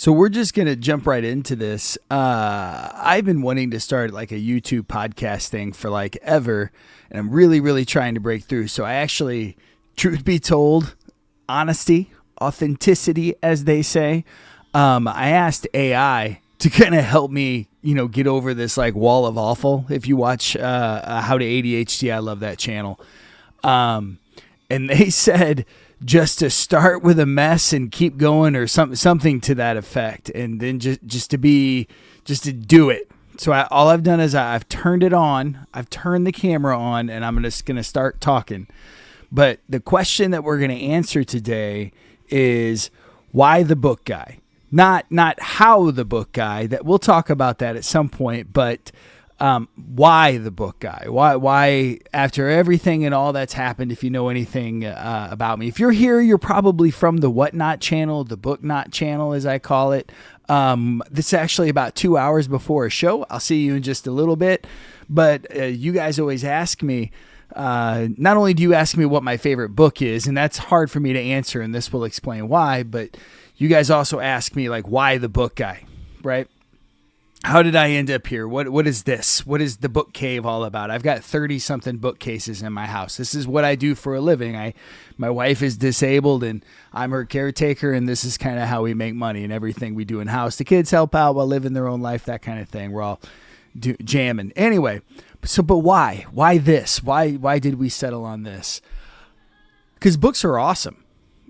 So we're just going to jump right into this. I've been wanting to start like a YouTube podcast thing for like ever, and I'm really, really trying to break through. So I actually, truth be told, honesty, authenticity, as they say, I asked AI to kind of help me, get over this like wall of awful. If you watch How to ADHD, I love that channel. And they said just to start with a mess and keep going, or something to that effect, and then just to do it. So all I've done is I've turned it on, I've turned the camera on, and I'm just gonna start talking. But the question that we're gonna answer today is why the book guy, not how the book guy. That we'll talk about that at some point, but why the book guy? Why after everything and all that's happened, if you know anything about me. If you're here, you're probably from the Whatnot channel, the Book Not channel, as I call it. This is actually about 2 hours before a show. I'll see you in just a little bit. But you guys always ask me, not only do you ask me what my favorite book is, and that's hard for me to answer, and this will explain why, but you guys also ask me, like, why the book guy, right? How did I end up here? What is this? What is the book cave all about? I've got 30-something bookcases in my house. This is what I do for a living. My wife is disabled, and I'm her caretaker, and this is kind of how we make money and everything we do in house. The kids help out while living their own life, that kind of thing. We're all jamming. Anyway, but why? Why this? Why did we settle on this? Because books are awesome.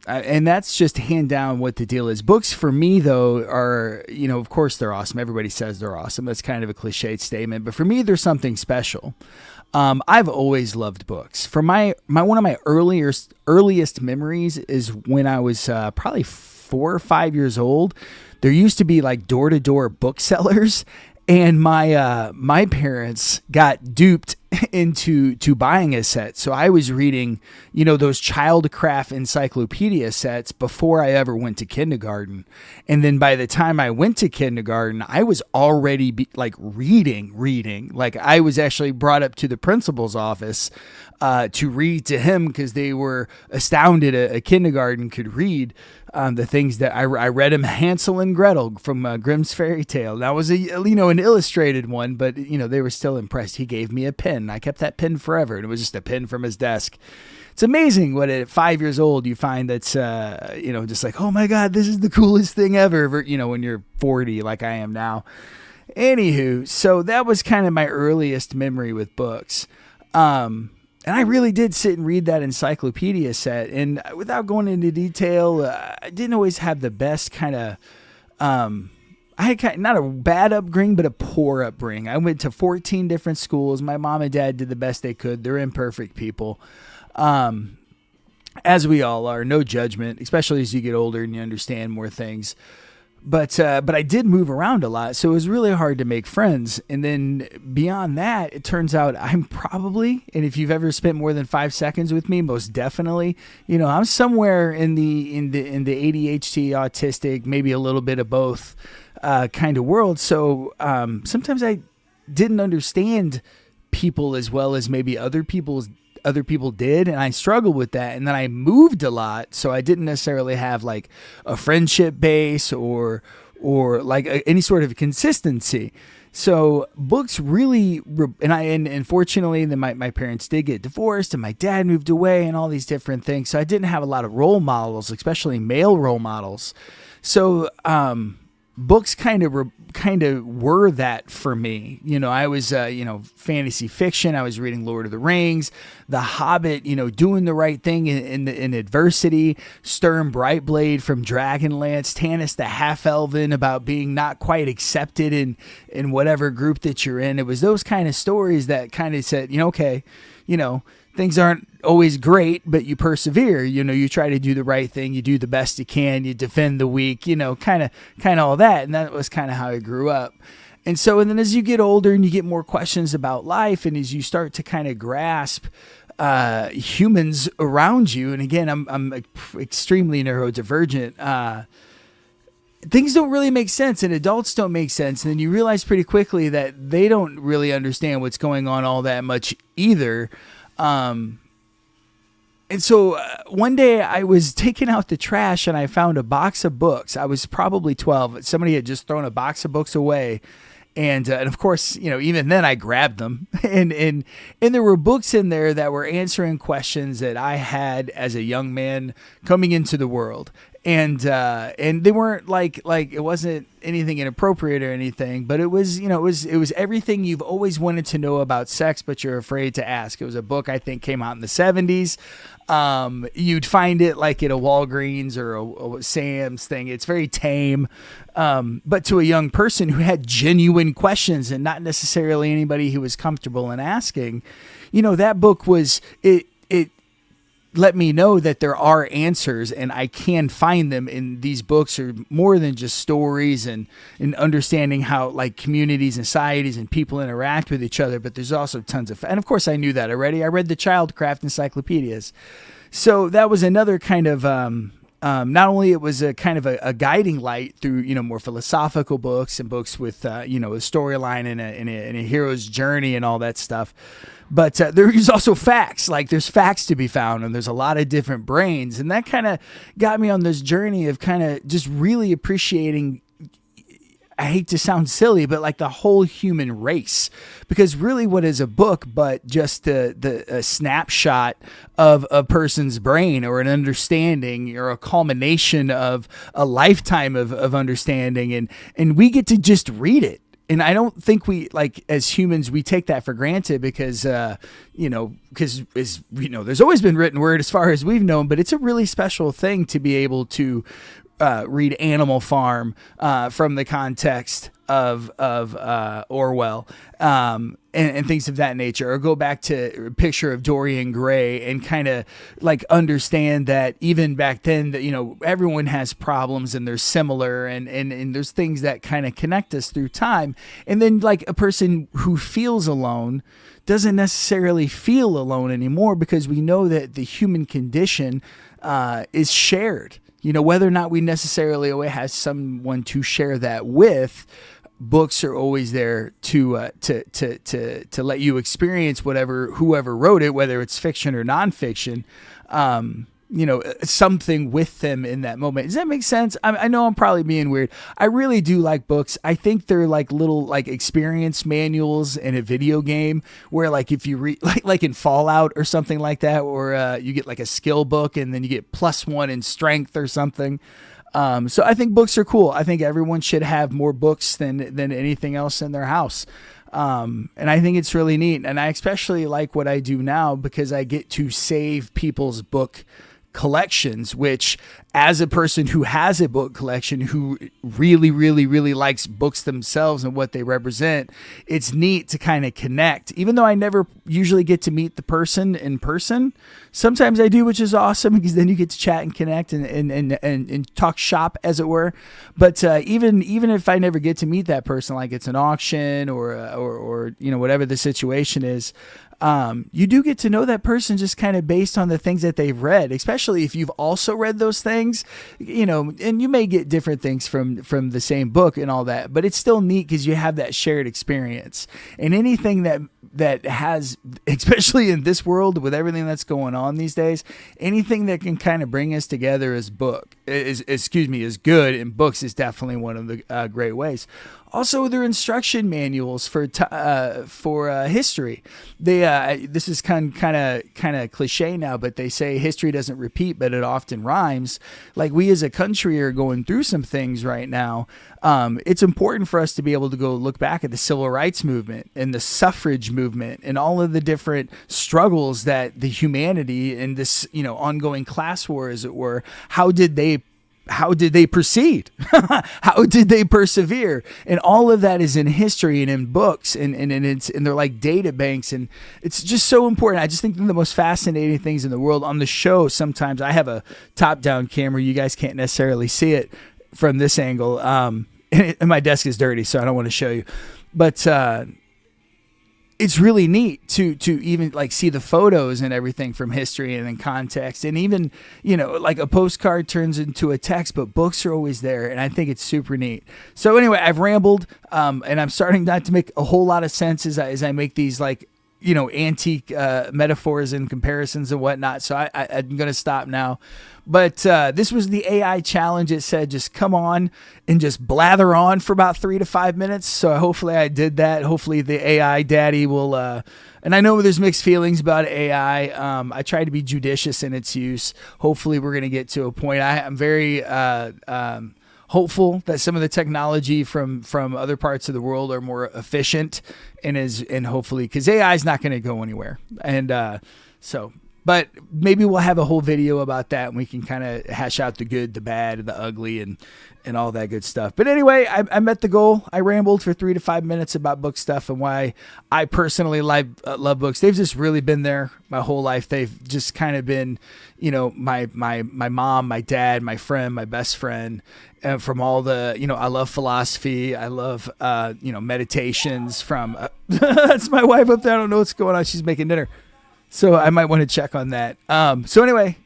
And that's just hand down what the deal is. Books for me, though, are, of course they're awesome. Everybody says they're awesome. That's kind of a cliched statement. But for me, there's something special. I've always loved books. For one of my earliest memories is when I was probably 4 or 5 years old. There used to be like door-to-door booksellers. And my parents got duped into buying a set. So I was reading, those Childcraft encyclopedia sets before I ever went to kindergarten. And then by the time I went to kindergarten, I was already reading. Like I was actually brought up to the principal's office to read to him because they were astounded a kindergarten could read the things that I read him. Hansel and Gretel from Grimm's Fairy Tale. That was an illustrated one, but they were still impressed. He gave me a pen. I kept that pen forever, and it was just a pen from his desk. It's amazing what at 5 years old you find that's just like, oh my God, this is the coolest thing ever. When you're 40 like I am now. Anywho, so that was kind of my earliest memory with books. And I really did sit and read that encyclopedia set. And without going into detail, I didn't always have the best kind of, I had not a bad upbringing, but a poor upbringing. I went to 14 different schools. My mom and dad did the best they could. They're imperfect people. As we all are, no judgment, especially as you get older and you understand more things. But I did move around a lot, so it was really hard to make friends. And then beyond that, it turns out I'm probably, and if you've ever spent more than 5 seconds with me, most definitely, I'm somewhere in the ADHD, autistic, maybe a little bit of both kind of world. So sometimes I didn't understand people as well as maybe other people did, and I struggled with that. And then I moved a lot, so I didn't necessarily have like a friendship base or like any sort of consistency. So books really, and fortunately, then my parents did get divorced, and my dad moved away, and all these different things. So I didn't have a lot of role models, especially male role models. So books kind of were that for me. I was, fantasy fiction. I was reading Lord of the Rings, The Hobbit, doing the right thing in adversity, Sturm Brightblade from Dragonlance, Tanis the Half-Elven about being not quite accepted in whatever group that you're in. It was those kind of stories that kind of said, okay, things aren't always great, but you persevere. You try to do the right thing. You do the best you can. You defend the weak. Kind of all that. And that was kind of how I grew up. And so, and then as you get older and you get more questions about life, and as you start to kind of grasp humans around you, and again, I'm extremely neurodivergent. Things don't really make sense, and adults don't make sense. And then you realize pretty quickly that they don't really understand what's going on all that much either. And so one day I was taking out the trash and I found a box of books. I was probably 12. Somebody had just thrown a box of books away. And of course, even then I grabbed them and there were books in there that were answering questions that I had as a young man coming into the world. And they weren't like it wasn't anything inappropriate or anything, but it was it was everything you've always wanted to know about sex, but you're afraid to ask. It was a book I think came out in the 70s. You'd find it like at a Walgreens or a Sam's thing. It's very tame, but to a young person who had genuine questions and not necessarily anybody who was comfortable in asking, that book was it. Let me know that there are answers and I can find them in these books are more than just stories and understanding how like communities and societies and people interact with each other. But there's also tons of, and of course I knew that already. I read the Childcraft encyclopedias. So that was another kind of, not only it was a kind of a guiding light through, more philosophical books and books with, a storyline and a hero's journey and all that stuff. But there's also facts, like there's facts to be found and there's a lot of different brains. And that kind of got me on this journey of kind of just really appreciating, I hate to sound silly, but like the whole human race, because really what is a book but just a snapshot of a person's brain or an understanding or a culmination of a lifetime of understanding. And we get to just read it. And I don't think we, like, as humans, we take that for granted because, there's always been written word as far as we've known, but it's a really special thing to be able to read Animal Farm from the context of Orwell and things of that nature, or go back to a picture of Dorian Gray and kind of like understand that even back then that everyone has problems and they're similar and there's things that kind of connect us through time. And then like a person who feels alone doesn't necessarily feel alone anymore because we know that the human condition is shared. Whether or not we necessarily always have someone to share that with, books are always there to let you experience whoever wrote it, whether it's fiction or nonfiction, something with them in that moment. Does that make sense? I know I'm probably being weird. I really do like books. I think they're like little like experience manuals in a video game where like if you read like in Fallout or something like that, or you get like a skill book and then you get +1 in strength or something. So I think books are cool. I think everyone should have more books than anything else in their house. And I think it's really neat. And I especially like what I do now because I get to save people's book collections, which as a person who has a book collection who really, really, really likes books themselves and what they represent, it's neat to kind of connect. Even though I never usually get to meet the person in person, sometimes I do, which is awesome because then you get to chat and connect and talk shop, as it were. But even if I never get to meet that person, like it's an auction or whatever the situation is, you do get to know that person just kind of based on the things that they've read, especially if you've also read those things, and you may get different things from the same book and all that, but it's still neat because you have that shared experience. And anything that has, especially in this world with everything that's going on these days, anything that can kind of bring us together is good, and books is definitely one of the great ways. Also, their instruction manuals for history. This is kind of cliche now, but they say history doesn't repeat, but it often rhymes. Like we as a country are going through some things right now. It's important for us to be able to go look back at the civil rights movement and the suffrage movement and all of the different struggles that the humanity and this ongoing class war, as it were, how did they proceed? How did they persevere? And all of that is in history and in books and they're like data banks, and it's just so important. I just think they're the most fascinating things in the world. On the show, sometimes I have a top-down camera. You guys can't necessarily see it from this angle. And my desk is dirty, so I don't want to show you. But it's really neat to even like see the photos and everything from history and in context, and even like a postcard turns into a text, but books are always there, and I think it's super neat. So anyway, I've rambled, and I'm starting not to make a whole lot of sense as I make these like antique metaphors and comparisons and whatnot. So I'm going to stop now. But this was the AI challenge. It said just come on and just blather on for about 3 to 5 minutes. So hopefully I did that. Hopefully the AI daddy will, and I know there's mixed feelings about AI. I try to be judicious in its use. Hopefully we're going to get to a point. I'm very hopeful that some of the technology from other parts of the world are more efficient and hopefully, because AI is not going to go anywhere. And but maybe we'll have a whole video about that and we can kind of hash out the good, the bad, the ugly, and all that good stuff. But anyway, I met the goal. I rambled for 3 to 5 minutes about book stuff and why I personally love books. They've just really been there my whole life. They've just kind of been, my mom, my dad, my friend, my best friend. From all the, I love philosophy. I love, meditations from, that's my wife up there. I don't know what's going on. She's making dinner. So I might want to check on that. So anyway,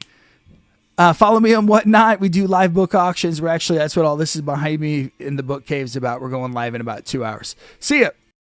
follow me on Whatnot. We do live book auctions. That's what all this is behind me in the book caves about. We're going live in about 2 hours. See ya.